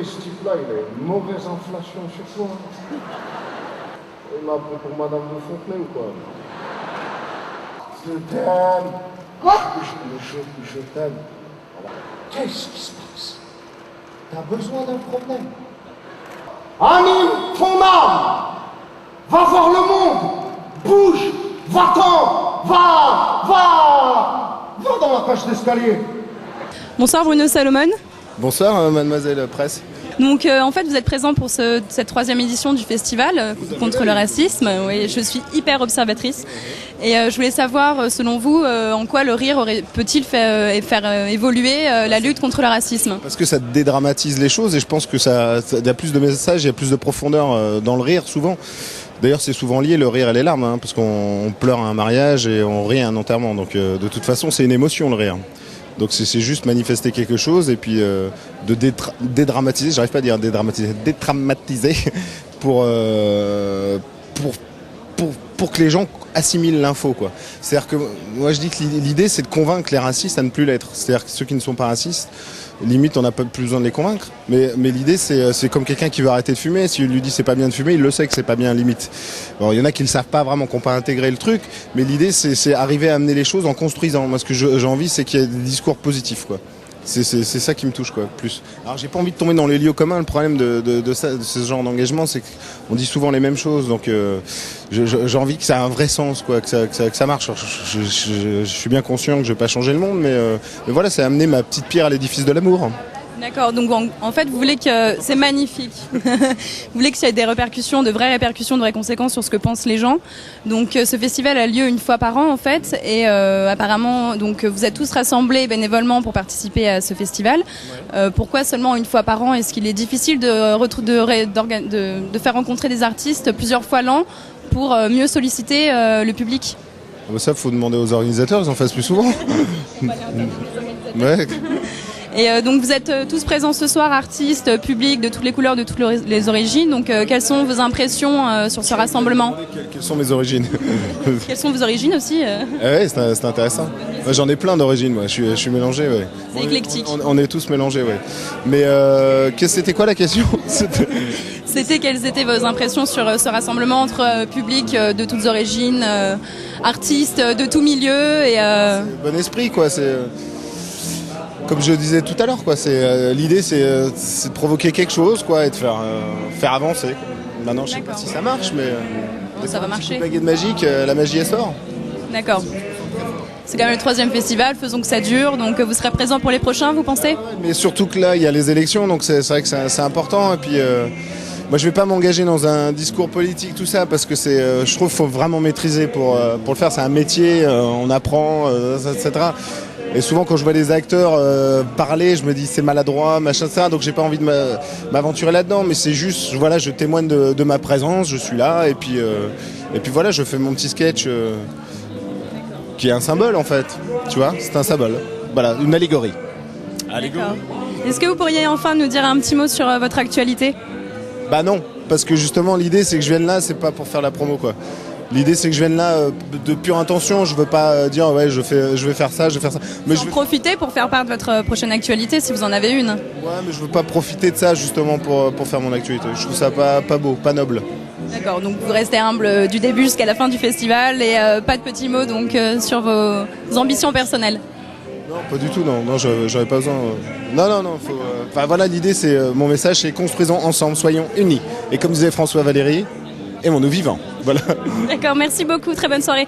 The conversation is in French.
mais ce type-là, il a une mauvaise inflation sur soi. Il m'a pris pour Madame de Fontenay ou quoi? Je t'aime. Quoi? Je t'aime. Alors, qu'est-ce qui se passe? T'as besoin d'un problème. Anime ton âme. Va voir le monde. Bouge. Va-t'en. Va dans la cage d'escalier. Bonsoir Bruno Salomon. Bonsoir mademoiselle Presse. Donc en fait vous êtes présent pour cette 3e édition du festival contre le racisme. Oui, je suis hyper observatrice et je voulais savoir selon vous en quoi le rire peut-il faire évoluer la lutte contre le racisme. Parce que ça dédramatise les choses et je pense que il y a plus de messages, il y a plus de profondeur dans le rire souvent. D'ailleurs c'est souvent lié le rire et les larmes parce qu'on pleure à un mariage et on rit à un enterrement. Donc de toute façon c'est une émotion le rire. Donc c'est juste manifester quelque chose et puis de dédramatiser, j'arrive pas à dire dédramatiser pour que les gens assimilent l'info quoi. C'est-à-dire que moi je dis que l'idée c'est de convaincre les racistes à ne plus l'être. C'est-à-dire que ceux qui ne sont pas racistes, limite on n'a pas plus besoin de les convaincre. Mais l'idée c'est comme quelqu'un qui veut arrêter de fumer, si lui dit c'est pas bien de fumer, il le sait que c'est pas bien limite. Bon, il y en a qui ne le savent pas vraiment, qui n'ont pas intégré le truc, mais l'idée c'est arriver à amener les choses en construisant. Moi ce que j'ai envie c'est qu'il y ait des discours positifs quoi. C'est ça qui me touche quoi, plus. Alors j'ai pas envie de tomber dans les lieux communs. Le problème de ce genre d'engagement, c'est qu'on dit souvent les mêmes choses. Donc j'ai envie que ça ait un vrai sens quoi, que ça marche. Alors, je suis bien conscient que je vais pas changer le monde, mais voilà, c'est amener ma petite pierre à l'édifice de l'amour. D'accord, donc en fait vous voulez que c'est magnifique. Vous voulez que ça ait des répercussions, de vraies conséquences sur ce que pensent les gens. Donc ce festival a lieu une fois par an en fait, et apparemment donc vous êtes tous rassemblés bénévolement pour participer à ce festival. Pourquoi seulement une fois par an? Est-ce qu'il est difficile de faire rencontrer des artistes plusieurs fois l'an pour mieux solliciter le public? Ça, faut demander aux organisateurs, ils en fassent plus souvent. Ouais. Et donc vous êtes tous présents ce soir, artistes, publics de toutes les couleurs, de toutes les origines. Donc quelles sont vos impressions sur ce rassemblement? Quelles sont mes origines? Quelles sont vos origines aussi Ouais, c'est intéressant. Moi, j'en ai plein d'origines, moi. Je suis mélangé, ouais. C'est éclectique. On est tous mélangés, ouais. Mais c'était quoi la question? C'était quelles étaient vos impressions sur ce rassemblement entre publics de toutes origines, artistes de tout milieu et bon esprit, quoi. C'est comme je disais tout à l'heure, quoi. L'idée, c'est de provoquer quelque chose, quoi, et de faire avancer. Quoi. Maintenant, je sais pas si ça marche, mais ça va marcher. Une baguette magique, la magie elle sort. D'accord. C'est quand même le 3e festival, faisons que ça dure. Donc vous serez présent pour les prochains, vous pensez? Mais surtout que là, il y a les élections, donc c'est vrai que c'est important. Et puis, moi, je vais pas m'engager dans un discours politique, tout ça, parce que je trouve qu'il faut vraiment maîtriser pour le faire. C'est un métier, on apprend, etc. Et souvent, quand je vois des acteurs parler, je me dis c'est maladroit, machin, ça. Donc, j'ai pas envie de m'aventurer là-dedans. Mais c'est juste, voilà, je témoigne de ma présence, je suis là, et puis voilà, je fais mon petit sketch qui est un symbole en fait. Tu vois, c'est un symbole. Voilà, une allégorie. D'accord. Est-ce que vous pourriez enfin nous dire un petit mot sur votre actualité? Bah non, parce que justement l'idée c'est que je vienne là, c'est pas pour faire la promo quoi. L'idée c'est que je vienne là de pure intention, je veux pas dire ouais je vais faire ça, je vais faire ça. Mais je veux profiter pour faire part de votre prochaine actualité si vous en avez une. Ouais mais je veux pas profiter de ça justement pour faire mon actualité. Je trouve ça pas beau, pas noble. D'accord, donc vous restez humble du début jusqu'à la fin du festival et pas de petits mots donc sur vos ambitions personnelles. Non, pas du tout, non, j'aurais pas besoin. Non, enfin voilà, l'idée c'est, mon message c'est construisons ensemble, soyons unis. Et comme disait François Valéry, aimons-nous vivants. Voilà. D'accord, merci beaucoup, très bonne soirée.